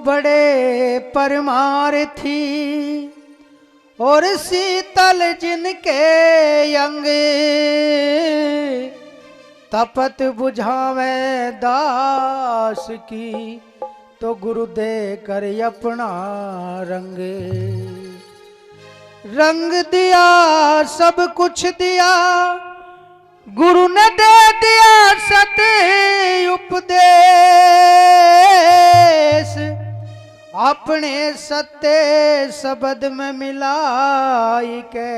बड़े परमार्थी और शीतल जिनके अंग, तपत बुझावे दास की, तो गुरु दे कर अपना रंग। रंग दिया सब कुछ दिया, गुरु ने दे दिया सत्य उपदेश। अपने सत्य शब्द में मिलाई के,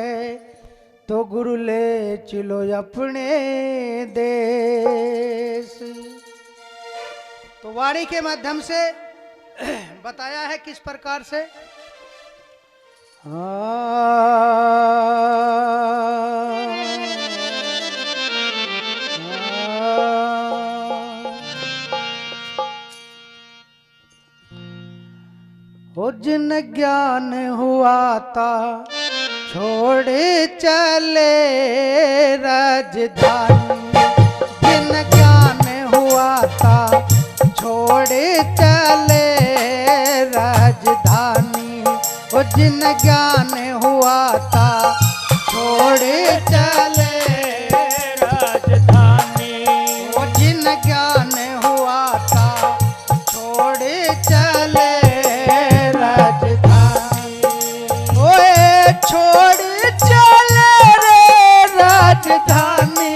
तो गुरु ले चलो अपने देश। तो वाणी के माध्यम से बताया है किस प्रकार से। वो जिन ज्ञान हुआ था छोड़े चले राजधानी, जिन ज्ञान हुआ था छोड़े चले राजधानी। वो जिन ज्ञान हुआ था छोड़े चले राजधानी, वो जिन ज्ञान हुआ था छोड़े चले छोड़ चले रे राजधानी,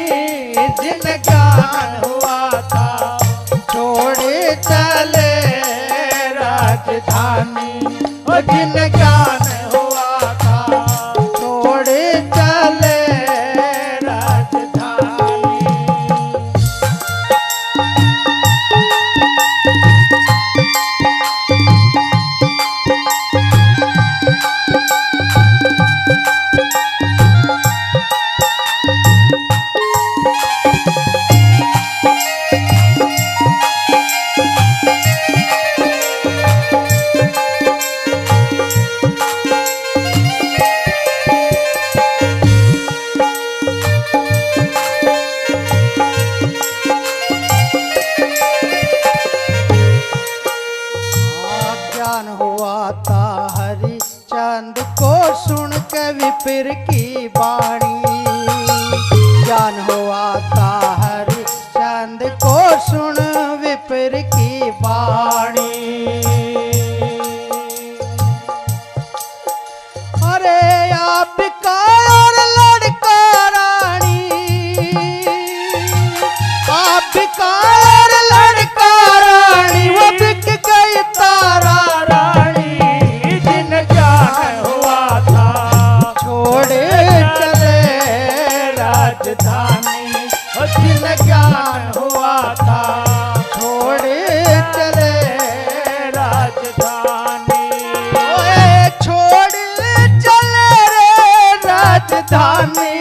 जिन ज्ञान हुआ था छोड़ चले राजधानी। और जिन ज्ञान हुआ था छोड़ चले राजधानी। विपिर की वाणी, ज्ञान हुआ था हरिश्चंद्र को सुन विपिर की वाणी। अरे आपका और लड़का रानी, आपका और लड़का रानी, वो बिक गई तारा रानी। जिन ज्ञान हुआ था छोड़े चले राजधानी, जिन ज्ञान हुआ था छोड़े चले राजधानी। ओए छोड़े चले रे राजधानी,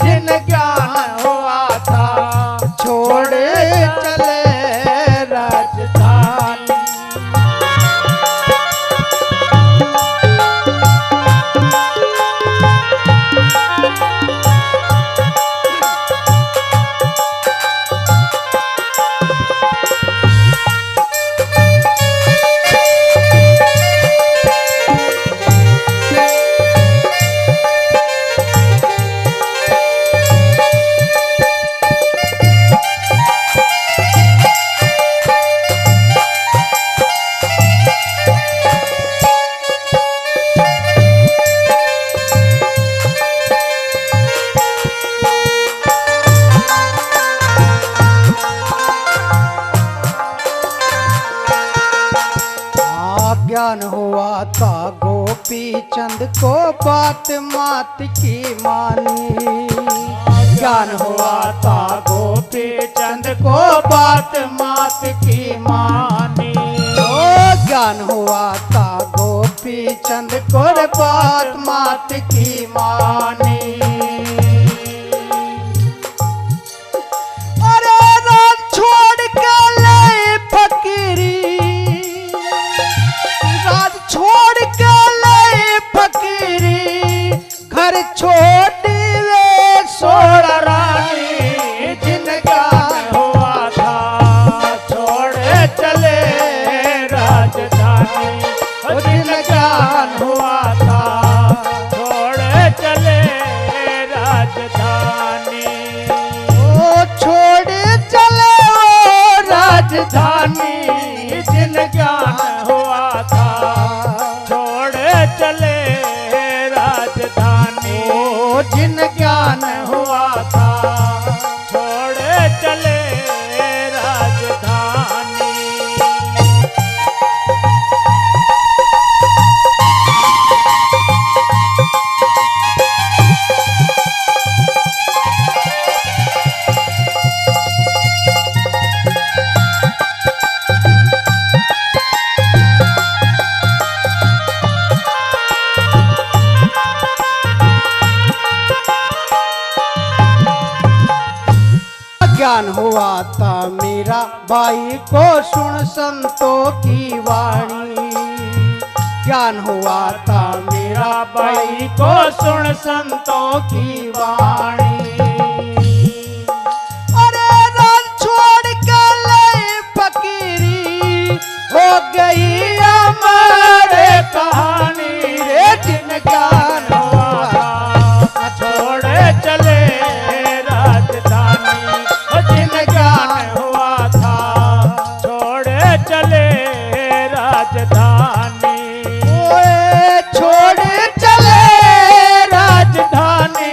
जिन ज्ञान हुआ था छोड़े चले राजधानी। ज्ञान हुआ था गोपी चंद को बात मात की मानी, ज्ञान हुआ था गोपी चंद को बात मात की मानी। ओ ज्ञान हुआ था गोपी चंद को बात मात की मानी। अरे रात छोड़ के ले फकीरी, छोड़ के ले फकीरी, घर छोटी वे सोड़ रानी। जिन ज्ञान हुआ था छोड़े चले राजधानी। जिन ज्ञान हुआ था छोड़ चले राजधानी। ओ छोड़ चले ओ राजधानी, जिन ज्ञान हुआ था छोड़ चले राजधानी। ओ जिन ज्ञान हुआ था छोड़ चले राजधानी। ज्ञान हुआ था मीरा बाई को सुन संतों की वाणी। ज्ञान हुआ था मीरा बाई को सुन संतों की वाणी। अरे राज छोड़ के ले फकीरी हो गई हमारे कहानी रे। जिन ज्ञान हुआ था छोड़ चले राजधानी। जिन ज्ञान हुआ था छोड़ चले राजधानी। ओए छोड़ चले राजधानी,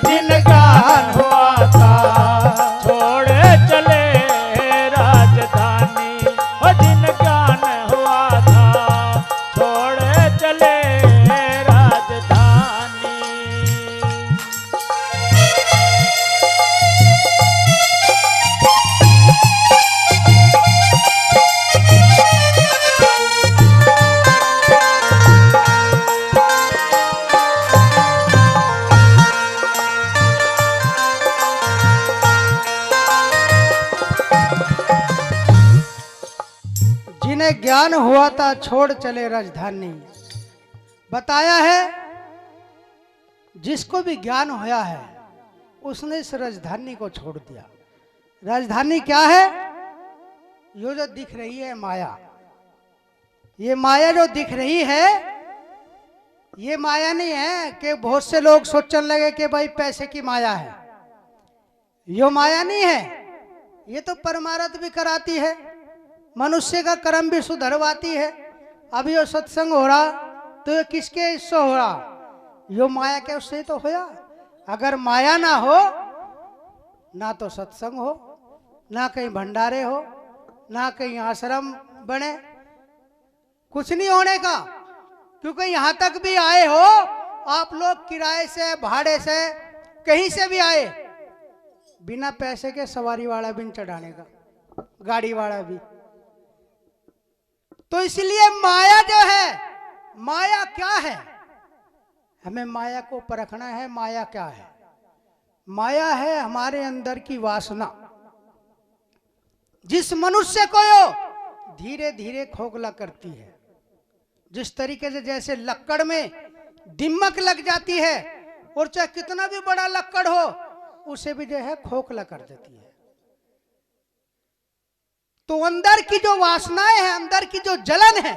जिन ज्ञान हुआ था छोड़ चले राजधानी। जिन ज्ञान हुआ था छोड़ चले राजधानी। जिन्हें ज्ञान हुआ था छोड़ चले राजधानी। बताया है जिसको भी ज्ञान होया है उसने इस राजधानी को छोड़ दिया। राजधानी क्या है? यो जो दिख रही है माया। ये माया जो दिख रही है ये माया नहीं है कि बहुत से लोग सोचने लगे कि भाई पैसे की माया है। यो माया नहीं है, ये तो परमारथ भी कराती है, मनुष्य का कर्म भी सुधरवाती है। अभी यो सत्संग हो रहा तो ये किसके हिस्से हो रहा? यो माया के उससे तो होया। अगर माया ना हो ना तो सत्संग हो, ना कहीं भंडारे हो, ना कहीं आश्रम बने, कुछ नहीं होने का। क्योंकि यहाँ तक भी आए हो आप लोग किराए से भाड़े से कहीं से भी आए, बिना पैसे के सवारी वाला भी नहीं चढ़ाने का, गाड़ी वाला भी। तो इसलिए माया जो है, माया क्या है? हमें माया को परखना है। माया क्या है? माया है हमारे अंदर की वासना, जिस मनुष्य को धीरे धीरे खोखला करती है। जिस तरीके से जैसे लक्कड़ में दिमक लग जाती है और चाहे कितना भी बड़ा लक्कड़ हो उसे भी जो है खोखला कर देती है। तो अंदर की जो वासनाएं हैं, अंदर की जो जलन है,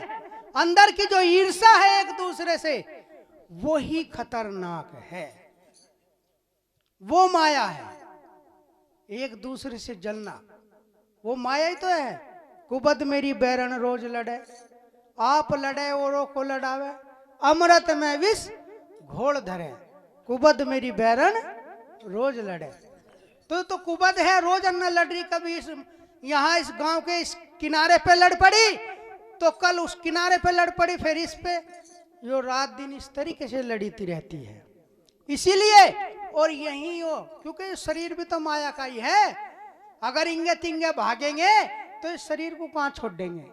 अंदर की जो ईर्ष्या है एक दूसरे से, वो ही खतरनाक है। वो माया है। एक दूसरे से जलना वो माया ही तो है। कुबद मेरी बैरन रोज लड़े, आप लड़े औरों को लड़ावे, अमृत में विष घोल धरे, कुबद मेरी बैरन रोज लड़े। तो कुबद है, रोज अन्न लड़ रही। कभी यहाँ इस गांव के इस किनारे पे लड़ पड़ी तो कल उस किनारे पे लड़ पड़ी, फिर इस पे, जो रात दिन इस तरीके से लड़ती रहती है। इसीलिए और यही हो, क्योंकि शरीर भी तो माया का ही है। अगर इंगे तिंगे भागेंगे तो इस शरीर को कहां छोड़ देंगे?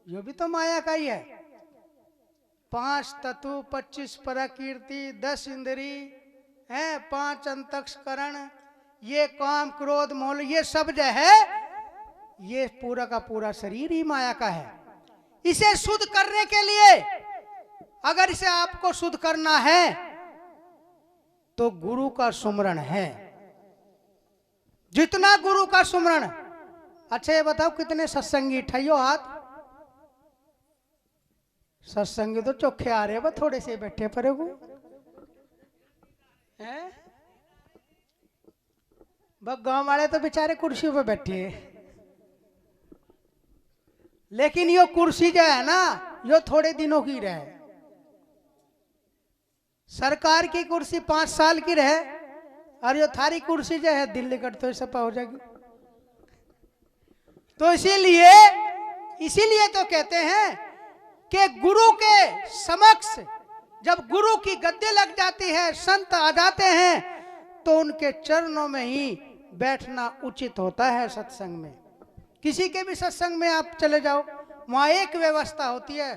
ये भी तो माया का ही है। 5 तत्व, 25 प्रकृति, 10 इंद्री है, 5 अंतःकरण, ये काम क्रोध मोह, ये सब जो है ये पूरा का पूरा शरीर ही माया का है। इसे शुद्ध करने के लिए, अगर इसे आपको शुद्ध करना है तो गुरु का सुमरण है। जितना गुरु का सुमरण। अच्छा ये बताओ कितने सत्संगी? उठाइयो हाथ। सत्संग तो चोखे आ रहे, बस थोड़े से बैठे परे को हैं। बस गांव वाले तो बेचारे कुर्सियों पे बैठे हैं, लेकिन यो कुर्सी जो है ना, यो थोड़े दिनों की रहे। सरकार की कुर्सी 5 साल की रहे, और यो थारी कुर्सी जो है दिल्ली कट तो सपा हो जाएगी। तो इसीलिए तो कहते हैं कि गुरु के समक्ष जब गुरु की गद्दी लग जाती है, संत आ जाते हैं, तो उनके चरणों में ही बैठना उचित होता है। सत्संग में, किसी के भी सत्संग में आप चले जाओ, वहां एक व्यवस्था होती है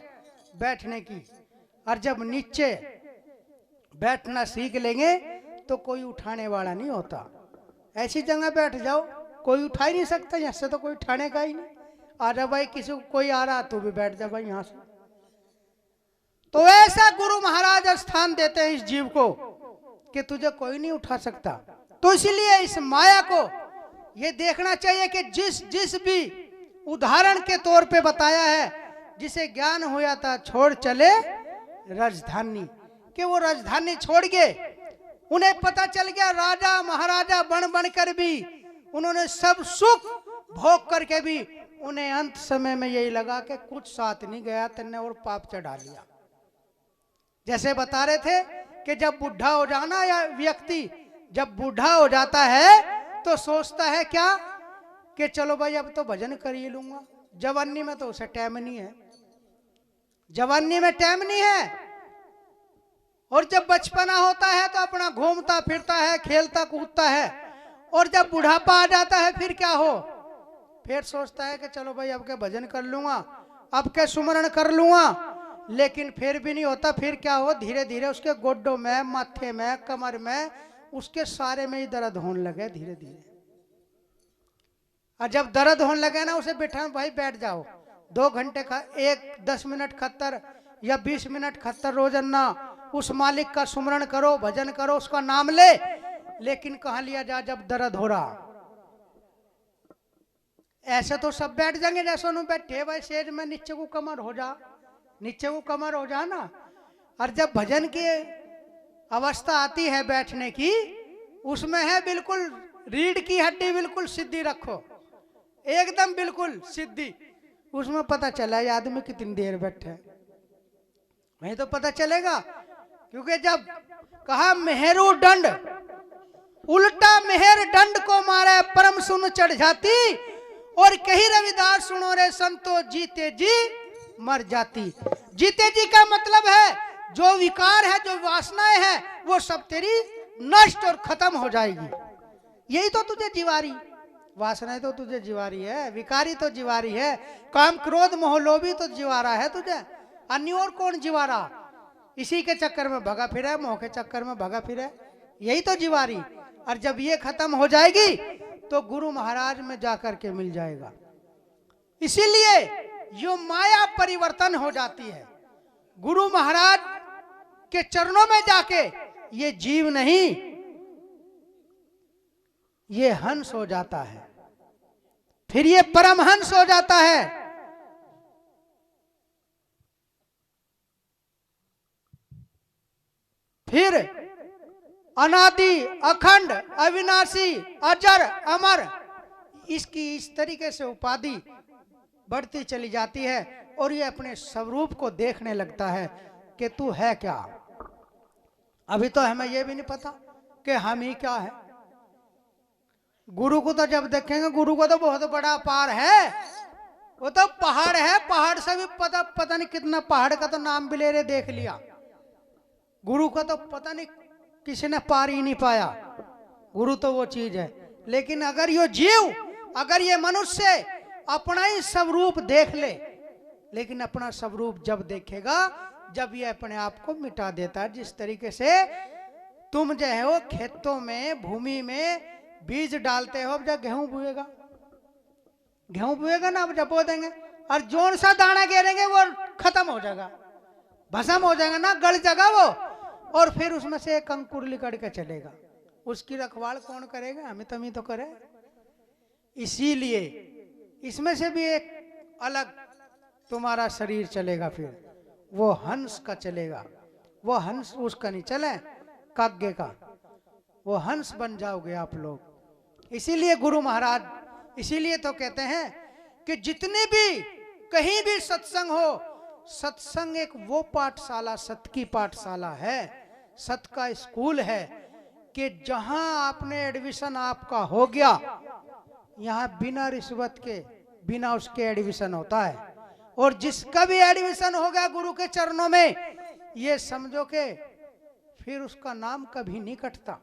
बैठने की, और जब नीचे बैठना सीख लेंगे तो कोई उठाने वाला नहीं होता। ऐसी जगह बैठ जाओ, कोई उठा ही नहीं सकता, यहाँ से तो कोई उठाने का ही नहीं। आ जा भाई, किसी को कोई आ रहा तो भी बैठ जा भाई यहाँ से। तो ऐसा गुरु महाराज स्थान देते हैं इस जीव को कि तुझे कोई नहीं उठा सकता। तो इसीलिए इस माया को ये देखना चाहिए कि जिस भी उदाहरण के तौर पे बताया है, जिसे ज्ञान हुआ था छोड़ चले राजधानी, कि वो राजधानी छोड़ गए। उन्हें पता चल गया राजा महाराजा बन कर भी उन्होंने सब सुख भोग करके भी उन्हें अंत समय में यही लगा कि कुछ साथ नहीं गया, तेने और पाप चढ़ा लिया। जैसे बता रहे थे कि जब बूढ़ा हो जाना, या व्यक्ति जब बूढ़ा हो जाता है तो सोचता है क्या कि चलो भाई अब तो भजन कर ही लूंगा। जवानी में तो उसे टाइम नहीं है, जवानी में टाइम नहीं है। और जब बचपना होता है तो अपना घूमता फिरता है, खेलता कूदता है। और जब बुढ़ापा आ जाता है फिर क्या हो, फिर सोचता है कि चलो भाई अब के भजन कर लूंगा, अब के सुमरण कर लूंगा। लेकिन फिर भी नहीं होता। फिर क्या हो, धीरे धीरे उसके गोड्डों में, माथे में, कमर में, उसके सारे में ही दर्द होने लगे धीरे धीरे। और जब दर्द होने लगे ना, उसे बैठा भाई बैठ जाओ 2 घंटे 10 मिनट खत्तर या 20 मिनट खत्तर रोजाना उस मालिक का सुमरण करो, भजन करो, उसका नाम ले। लेकिन कहाँ लिया जा जब दर्द हो रहा। ऐसे तो सब बैठ जाएंगे जैसे उन्होंने बैठे भाई सेज में, नीचे को कमर हो जा, नीचे को कमर हो जा ना। और जब भजन की अवस्था आती है बैठने की, उसमें है बिल्कुल रीढ़ की हड्डी बिल्कुल सीधी रखो, एकदम बिल्कुल सीधी। उसमें पता चला ये आदमी कितनी देर बैठे, वही तो पता चलेगा। क्योंकि जब कहा मेहरू दंड, उल्टा मेहर दंड को मारे परम सुन चढ़ जाती। और कही रविदास सुनो रे संतो, जीते जी मर जाती। जीते जी का मतलब है जो विकार है, जो वासनाएं हैं, वो सब तेरी नष्ट और खत्म हो जाएगी। यही तो तुझे जीवारी, वासनाएं तो तुझे जीवारी है, विकारी तो जीवारी है, काम क्रोध मोह लोभी तो जीवारा है तुझे, अन्य और कौन जीवारा। इसी के चक्कर में भगा फिरे, मोह के चक्कर में भगा फिरे, यही तो जीवारी। और जब ये खत्म हो जाएगी तो गुरु महाराज में जाकर के मिल जाएगा। इसीलिए यो माया परिवर्तन हो जाती है। गुरु महाराज के चरणों में जाके ये जीव नहीं, ये हंस हो जाता है, फिर ये परमहंस हो जाता है। फिर अनादि, अखंड, अविनाशी, अजर, अमर, इसकी इस तरीके से उपाधि बढ़ती चली जाती है। और ये अपने स्वरूप को देखने लगता है कि तू है क्या। अभी तो हमें ये भी नहीं पता कि हम ही क्या है। गुरु को तो जब देखेंगे, गुरु को तो बहुत बड़ा पार है, वो तो पहाड़ है, पहाड़ से भी पता नहीं कितना पहाड़ का तो नाम भी ले रहे, देख लिया। गुरु का तो पता नहीं किसी ने पार ही नहीं पाया। गुरु तो वो चीज है। लेकिन अगर ये जीव, अगर ये मनुष्य अपना ही स्वरूप देख ले, लेकिन अपना स्वरूप जब देखेगा जब ये अपने आप को मिटा देता है। जिस तरीके से तुम जो है वो खेतों में, भूमि में बीज डालते हो, जब गेहूं बोएगा, गेहूं बोएगा ना, अब जब बो देंगे और जोन सा दाना गिरेंगे वो खत्म हो जाएगा, भस्म हो जाएगा ना, गल जाएगा वो। और फिर उसमें से एक अंकुर निकल के चलेगा। उसकी रखवाल कौन करेगा? हम ही तो करें। इसीलिए इसमें से भी एक अलग तुम्हारा शरीर चलेगा। फिर वो हंस का चलेगा, वो हंस उसका नहीं चले काग्य का, वो हंस बन जाओगे आप लोग। इसीलिए गुरु महाराज इसीलिए तो कहते हैं कि जितने भी कहीं भी सत्संग हो, सत्संग एक वो पाठशाला, सत की पाठशाला है, सत का स्कूल है कि जहां आपने एडमिशन आपका हो गया, यहां बिना रिश्वत के बिना उसके एडमिशन होता है। और जिसका भी एडमिशन हो गया गुरु के चरणों में, ये समझो कि फिर उसका नाम कभी नहीं कटता।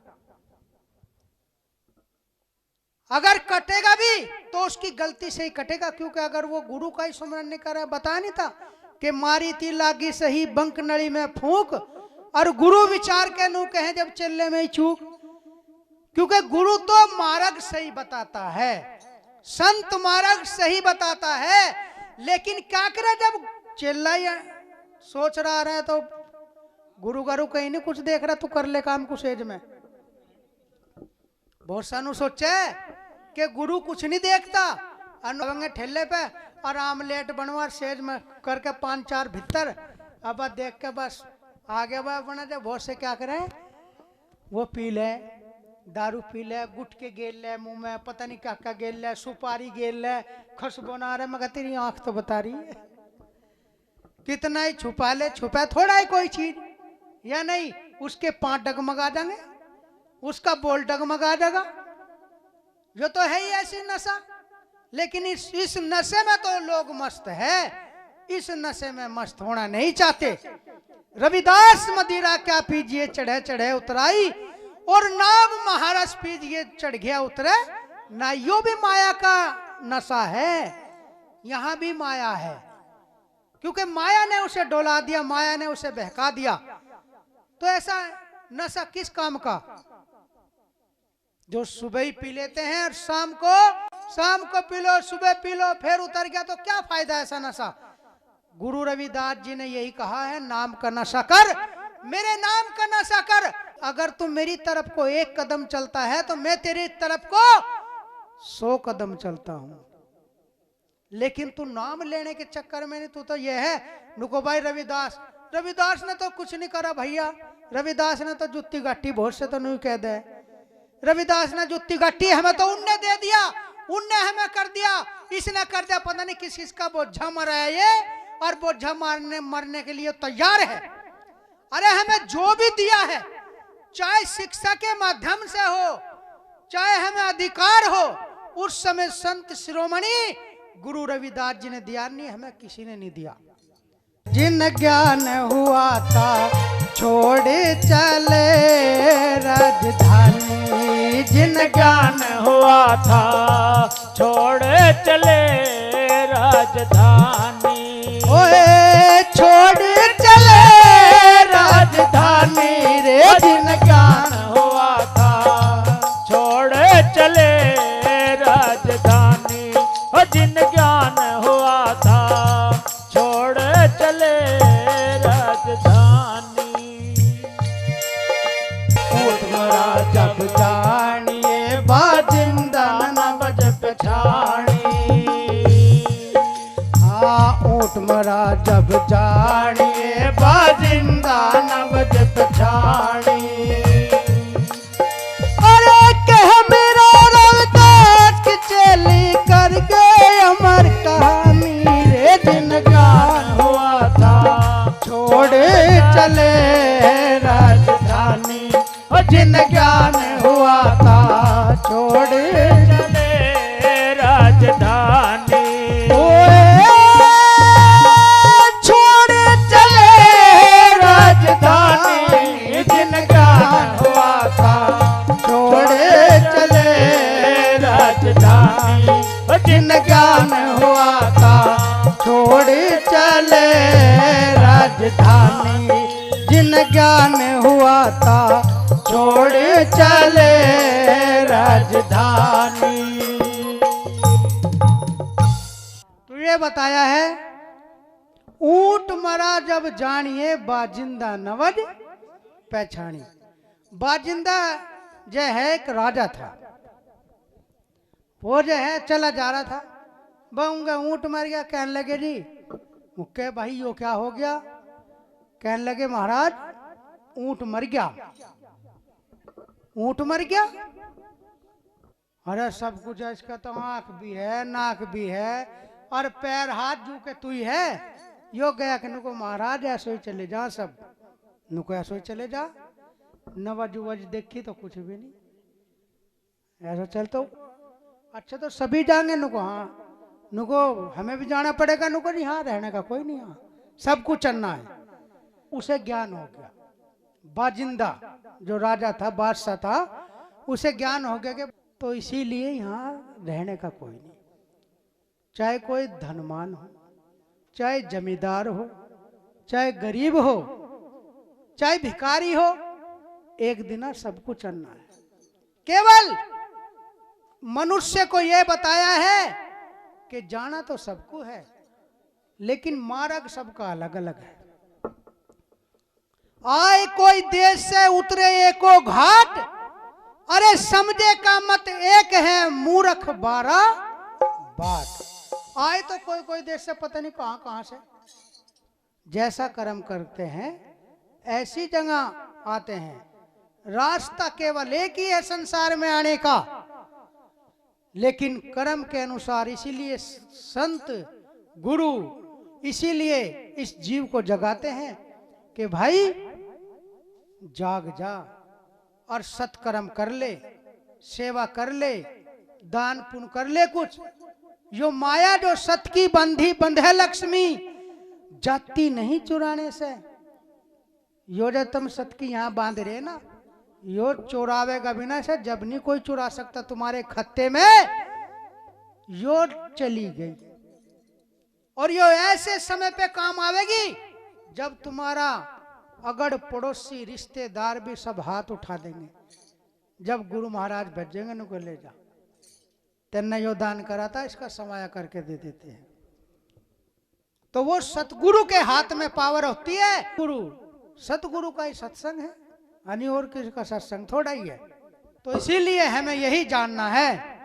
अगर कटेगा भी तो उसकी गलती से ही कटेगा, क्योंकि अगर वो गुरु का ही सुमरन नहीं कर रहा, बताया नहीं था कि मारी थी लागी सही बंक नली में फूंक, और गुरु विचार के नू कहे जब चलने में ही चूक। क्योंकि गुरु तो मार्ग सही बताता है, संत मार्ग सही बताता है, लेकिन क्या करे जब चेला सोच रहा है तो गुरु गुरु कहीं नहीं कुछ देख रहा, तू कर ले काम कुछ एज में। बहुत सानू सोचे कि गुरु कुछ नहीं देखता, अनंगे ठेले पे और आमलेट बनवा सेज में करके 5-4 भीतर, अब देख के बस आगे बना जाए। बहुत से क्या करे, वो पी ले, दारू पी ले, गुट के गेल ले मुंह में, पता नहीं क्या क्या गेल ले, सुपारी गेल ले, खुशबू ना रहे, मगर तेरी आंख तो बता रही है। कितना ही छुपा ले, छुपा थोड़ा ही कोई चीज या नहीं, उसके 5 डगमगा जाएंगे, उसका बोल डगमगा जाएगा। जो तो है ही ऐसी नशा, लेकिन इस नशे में तो लोग मस्त है, इस नशे में मस्त होना नहीं चाहते। रविदास मदिरा क्या पीजिए चढ़े चढ़े उतराई, और नाम महारस पीजिए चढ़ गया उतरे ना। यो भी माया का नशा है, यहां भी माया है, क्योंकि माया ने उसे डोला दिया, माया ने उसे बहका दिया। तो ऐसा नशा किस काम का, जो सुबह ही पी लेते हैं और शाम को पी लो, सुबह पी लो, फिर उतर गया तो क्या फायदा ऐसा नशा। गुरु रविदास जी ने यही कहा है, नाम का नशा कर, मेरे नाम का नशा कर। अगर तू मेरी तरफ को 1 कदम चलता है तो मैं तेरी तरफ को 100 कदम चलता हूं। लेकिन तू नाम लेने के चक्कर में नहीं, तू तो यह है नुको भाई रविदास ने तो कुछ नहीं करा भैया, रविदास ने तो जुत्ती गाठी, बहुत से तो नहीं कह दे, रविदास ने जुत्ती गाठी हमें तो उनने दे दिया, उनने हमें कर दिया, इसने कर दिया, पता नहीं किस किस का बोझा मरा है ये, और बोझा मरने के लिए तैयार है। अरे हमें जो भी दिया है, चाहे शिक्षा के माध्यम से हो, चाहे हमें अधिकार हो, उस समय संत शिरोमणि गुरु रविदास जी ने दिया, नहीं हमें किसी ने नहीं दिया। जिन ज्ञान हुआ था छोड़े चले राजधानी, जिन ज्ञान हुआ था छोड़े चले राजधानी, ओए छोड़ चले राजधानी रे, जिन ज्ञान हुआ था छोड़े चले राजधानी, और जिन ज्ञान हुआ था छोड़े चले राजधानी। ऊट मरा जब जानिए बाजिंदा न बज पछाणी, हाँ ऊट मरा जब जानिए बाजिंदा न बज पछाणी। अरे कह मेरा रविदास की चेली कर गए अमर कहानी रे, जिन ज्ञान हुआ था छोड़े चले राजधानी, और जिन ज्ञान हुआ था छोड़े चले राजधानी, छोड़े चले राजधानी, जिन ज्ञान हुआ था छोड़े चले राजधानी, जिन ज्ञान हुआ था छोड़े चले राजधानी, जिन ज्ञान हुआ था छोड़े चले राजधानी। तो ये बताया है, ऊंट मरा जब जानिए बाजिंदा नवज पहचानी। बाजिंदा जो है एक राजा था, वो जो है चला जा रहा था, बहुंगा ऊंट मर गया, कहने लगे जी मुक्के भाई यो क्या हो गया, कहने लगे महाराज ऊंट मर गया। ऊंट मर गया? अरे सब कुछ है, इसका तो आंख भी है, नाक भी है, और पैर हाथ जू के तू ही है। यो गया कि नुको महाराज ऐसे ही चले जा, सब नुको ऐसे ही चले जा। नवज उवज देखी तो कुछ भी नहीं, ऐसा चल तो अच्छा तो सभी जाएंगे नुको। हाँ नुको हमें भी जाना पड़ेगा। नुको नहीं, हाँ रहने का कोई नहीं, हाँ सब कुछ चलना है। उसे ज्ञान हो गया, बाजिंदा जो राजा था, बादशाह था, उसे ज्ञान हो गया कि तो इसीलिए यहाँ रहने का कोई नहीं। चाहे कोई धनवान हो, चाहे जमींदार हो, चाहे गरीब हो, चाहे भिखारी हो, एक दिन सबको चलना है। केवल मनुष्य को यह बताया है कि जाना तो सबको है, लेकिन मार्ग सबका अलग अलग है। आए कोई देश से उतरे एको घाट, अरे समझे का मत एक है मूर्ख 12 बाट। आए तो कोई कोई देश से पता नहीं कहां कहां से, जैसा कर्म करते हैं ऐसी जगह आते हैं। रास्ता केवल एक ही है संसार में आने का, लेकिन कर्म के अनुसार। इसीलिए संत गुरु इसीलिए इस जीव को जगाते हैं कि भाई जाग जा और सत्कर्म कर ले, सेवा कर ले, दान पुण्य कर ले कुछ। यो माया जो सत की बंधी बंधे लक्ष्मी, जाती नहीं चुराने से। यो जो तुम सत की यहाँ बांध रहे ना, यो चुरावेगा बिना से जब नहीं कोई चुरा सकता तुम्हारे खत्ते में। यो चली गई और यो ऐसे समय पे काम आवेगी जब तुम्हारा अगड़ पड़ोसी रिश्तेदार भी सब हाथ उठा देंगे। जब गुरु महाराज भेजेंगे उनको ले जा, तेने यो दान करा था, इसका समाया करके दे देते हैं। तो वो सतगुरु के हाथ में पावर होती है। गुरु सतगुरु का ही सत्संग है, और किसी का सत्संग थोड़ा ही है। तो इसीलिए हमें यही जानना है